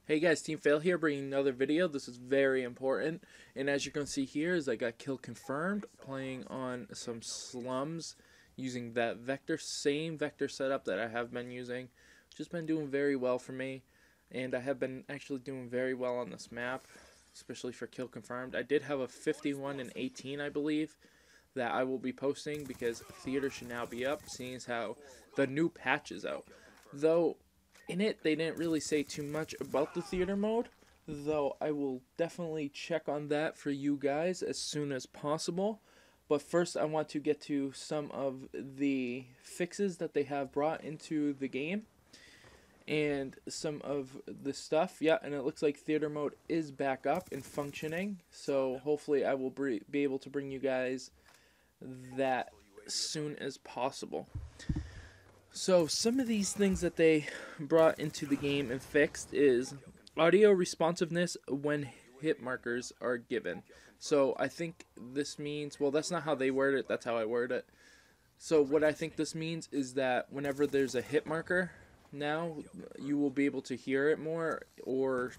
Hey guys, Team Fail here, bringing another video. This is very important, and as you can see here, is I got kill confirmed playing on some slums using that same vector setup that I have been using. Just been doing very well for me, and I have been actually doing very well on this map, especially for kill confirmed. I did have a 51 and 18, I believe, that I will be posting because theater should now be up, seeing as how the new patch is out. Though in it, they didn't really say too much about the theater mode, though I will definitely check on that for you guys as soon as possible. But first, I want to get to some of the fixes that they have brought into the game and some of the stuff. Yeah, and it looks like theater mode is back up and functioning, so hopefully I will be able to bring you guys that soon as possible. So some of these things that they brought into the game and fixed is audio responsiveness when hit markers are given. So I think this means, well, that's not how they word it, that's how I word it. So what I think this means is that whenever there's a hit marker, now you will be able to hear it more, or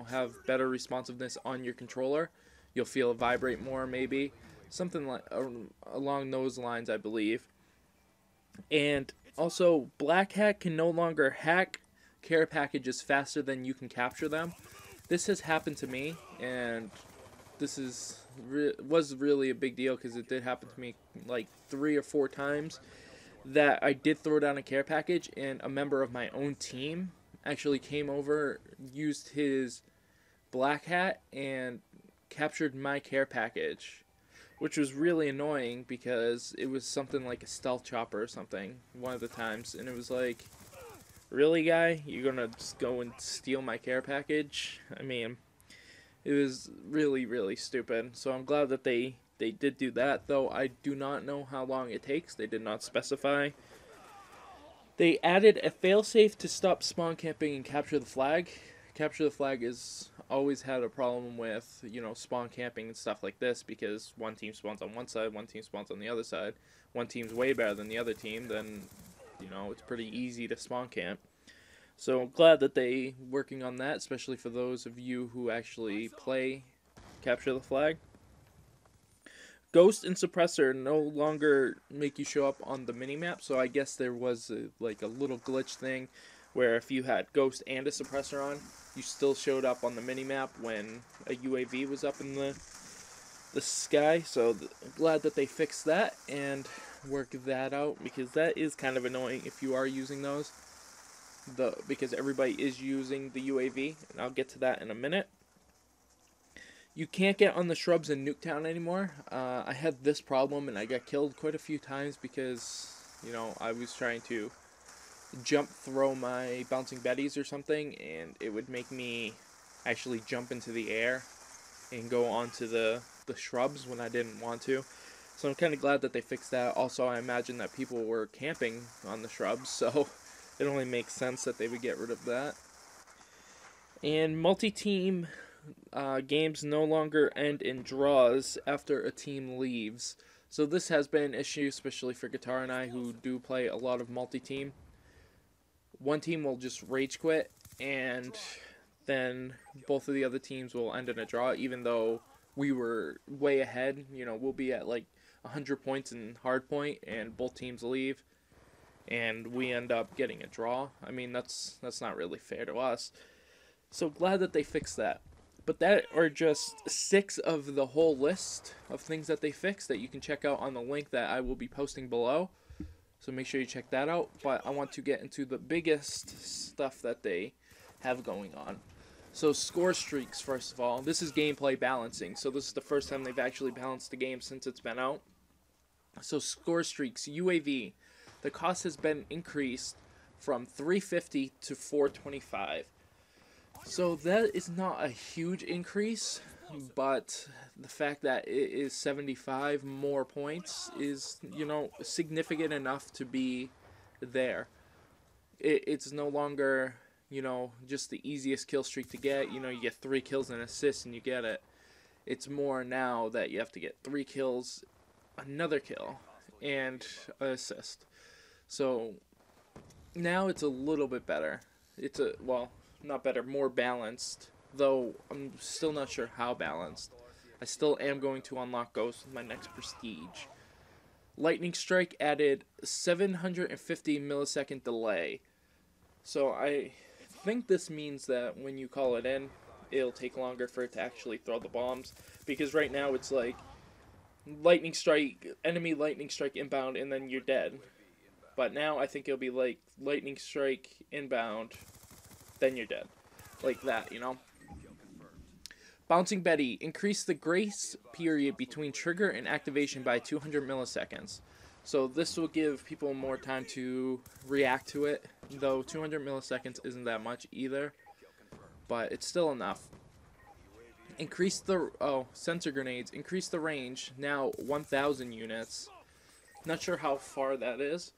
have better responsiveness on your controller. You'll feel it vibrate more, maybe something like along those lines, I believe. And also, Black Hat can no longer hack care packages faster than you can capture them. This has happened to me, and this was really a big deal because it did happen to me like 3 or 4 times that I did throw down a care package, and a member of my own team actually came over, used his Black Hat, and captured my care package, which was really annoying because it was something like a stealth chopper or something one of the times, and it was like, really, guy, you're gonna just go and steal my care package? I mean, it was really stupid. So I'm glad that they did do that, though I do not know how long it takes. They did not specify. They added a failsafe to stop spawn camping and capture the flag. Capture the flag has always had a problem with, spawn camping and stuff like this, because one team spawns on one side, one team spawns on the other side. One team's way better than the other team, then, it's pretty easy to spawn camp. So I'm glad that they working on that, especially for those of you who actually play Capture the Flag. Ghost and Suppressor no longer make you show up on the minimap, so I guess there was like a little glitch thing where if you had Ghost and a Suppressor on, you still showed up on the minimap when a UAV was up in the sky. So glad that they fixed that and worked that out, because that is kind of annoying if you are using those. Because everybody is using the UAV, and I'll get to that in a minute. You can't get on the shrubs in Nuketown anymore. I had this problem and I got killed quite a few times because, I was trying to jump throw my bouncing betties or something, and it would make me actually jump into the air and go onto the shrubs when I didn't want to. So I'm kind of glad that they fixed that. Also, I imagine that people were camping on the shrubs, so it only makes sense that they would get rid of that. And multi-team games no longer end in draws after a team leaves. So this has been an issue, especially for Guitar and I, who do play a lot of multi-team. One team will just rage quit, and then both of the other teams will end in a draw, even though we were way ahead. We'll be at like 100 points in hardpoint, and both teams leave, and we end up getting a draw. I mean, that's not really fair to us. So glad that they fixed that. But that are just 6 of the whole list of things that they fixed that you can check out on the link that I will be posting below. So make sure you check that out. But I want to get into the biggest stuff that they have going on. So score streaks, first of all. This is gameplay balancing. So this is the first time they've actually balanced the game since it's been out. So score streaks, UAV. The cost has been increased from $350 to $425. So that is not a huge increase, but the fact that it is 75 more points is, significant enough to be there. It's no longer, just the easiest kill streak to get. You get 3 kills and assists and you get it. It's more now that you have to get 3 kills, another kill, and an assist. So now it's a little bit better. not better, more balanced. Though I'm still not sure how balanced. I still am going to unlock Ghost with my next prestige. Lightning Strike added 750 millisecond delay. So I think this means that when you call it in, it'll take longer for it to actually throw the bombs. Because right now it's like Lightning Strike, enemy Lightning Strike inbound, and then you're dead. But now I think it'll be like Lightning Strike inbound, then you're dead. Like that, you know? Bouncing Betty, increase the grace period between trigger and activation by 200 milliseconds. So this will give people more time to react to it, though 200 milliseconds isn't that much either, but it's still enough. Increase the, sensor grenades, increase the range, now 1,000 units. Not sure how far that is.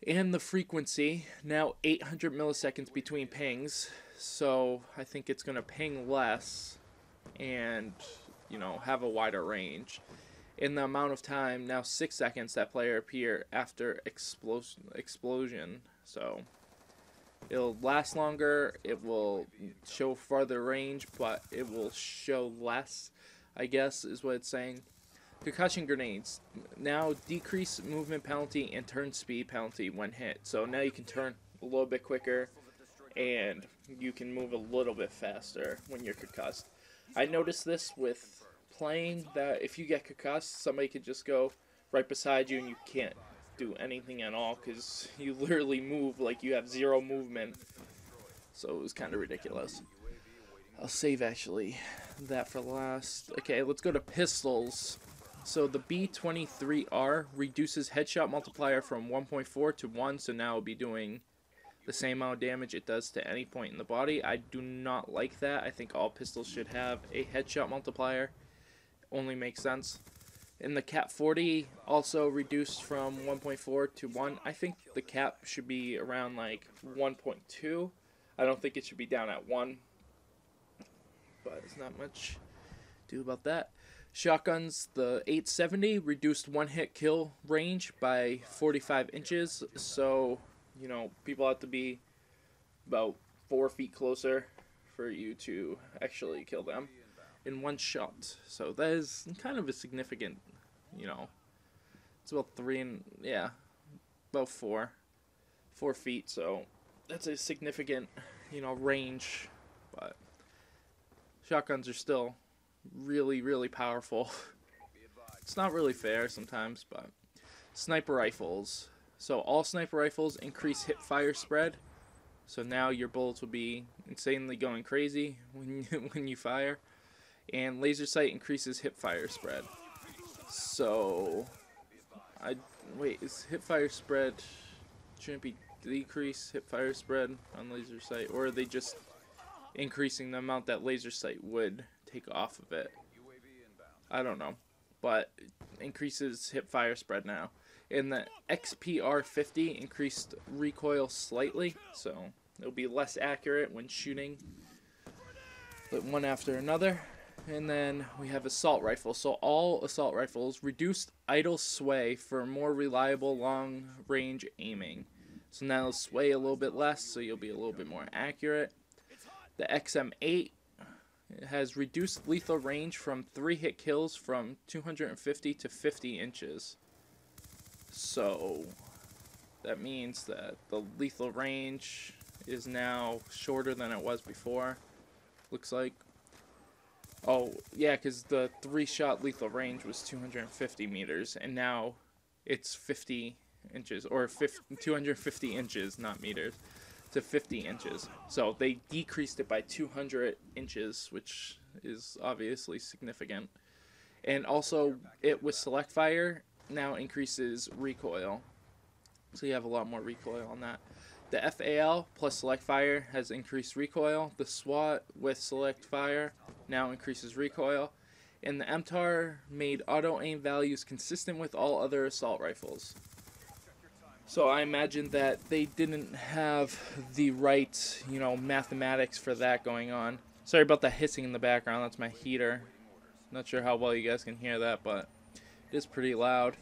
And the frequency, now 800 milliseconds between pings, so I think it's going to ping less and, you know, have a wider range. In the amount of time, now 6 seconds that player appear after explosion. So it'll last longer, it will show farther range, but it will show less, I guess is what it's saying. Concussion grenades, now decrease movement penalty and turn speed penalty when hit. So now you can turn a little bit quicker and you can move a little bit faster when you're concussed. I noticed this with playing, that if you get concussed, somebody could just go right beside you and you can't do anything at all because you literally move like you have zero movement. So it was kind of ridiculous. I'll save actually that for last. Okay, let's go to pistols. So the B23R reduces headshot multiplier from 1.4 to 1, so now it'll be doing the same amount of damage it does to any point in the body. I do not like that. I think all pistols should have a headshot multiplier. Only makes sense. And the Cap 40 also reduced from 1.4 to 1. I think the cap should be around like 1.2. I don't think it should be down at 1. But there's not much to do about that. Shotguns, the 870 reduced one-hit kill range by 45 inches. So, you know, people have to be about 4 feet closer for you to actually kill them in one shot. So that is kind of a significant, you know, it's about 4 feet. So that's a significant, you know, range. But shotguns are still really, really powerful. It's not really fair sometimes, but sniper rifles. So all sniper rifles increase hip fire spread. So now your bullets will be insanely going crazy when you fire. And laser sight increases hip fire spread. So is hip fire spread, shouldn't it be decrease hip fire spread on laser sight, or are they just increasing the amount that laser sight would take off of it? I don't know, but it increases hip fire spread now. And the XPR50 increased recoil slightly, so it'll be less accurate when shooting, but one after another. And then we have assault rifle. So all assault rifles reduced idle sway for more reliable long range aiming. So now it'll sway a little bit less, so you'll be a little bit more accurate. The XM8 has reduced lethal range from 3 hit kills from 250 to 50 inches. So that means that the lethal range is now shorter than it was before, looks like. Oh, yeah, because the 3-shot lethal range was 250 meters, and now it's 50 inches, or 250 inches, not meters, to 50 inches. So they decreased it by 200 inches, which is obviously significant. And also, it with select fire now increases recoil. So you have a lot more recoil on that. The FAL plus select fire has increased recoil. The SWAT with select fire now increases recoil. And the MTAR made auto aim values consistent with all other assault rifles. So I imagine that they didn't have the right, you know, mathematics for that going on. Sorry about the hissing in the background. That's my heater. Not sure how well you guys can hear that, but it is pretty loud.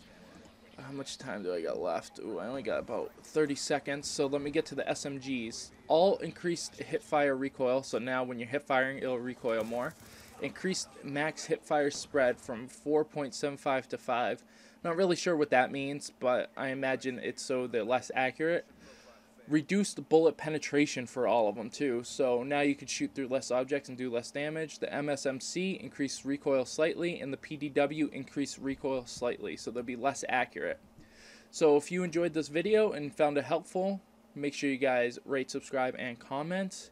How much time do I got left? Ooh, I only got about 30 seconds, so let me get to the SMGs. All increased hipfire recoil, so now when you're hipfiring, it'll recoil more. Increased max hipfire spread from 4.75 to 5. Not really sure what that means, but I imagine it's so they're less accurate. Reduced bullet penetration for all of them too, so now you can shoot through less objects and do less damage. The MSMC increased recoil slightly, and the PDW increased recoil slightly, so they'll be less accurate. So if you enjoyed this video and found it helpful, make sure you guys rate, subscribe, and comment.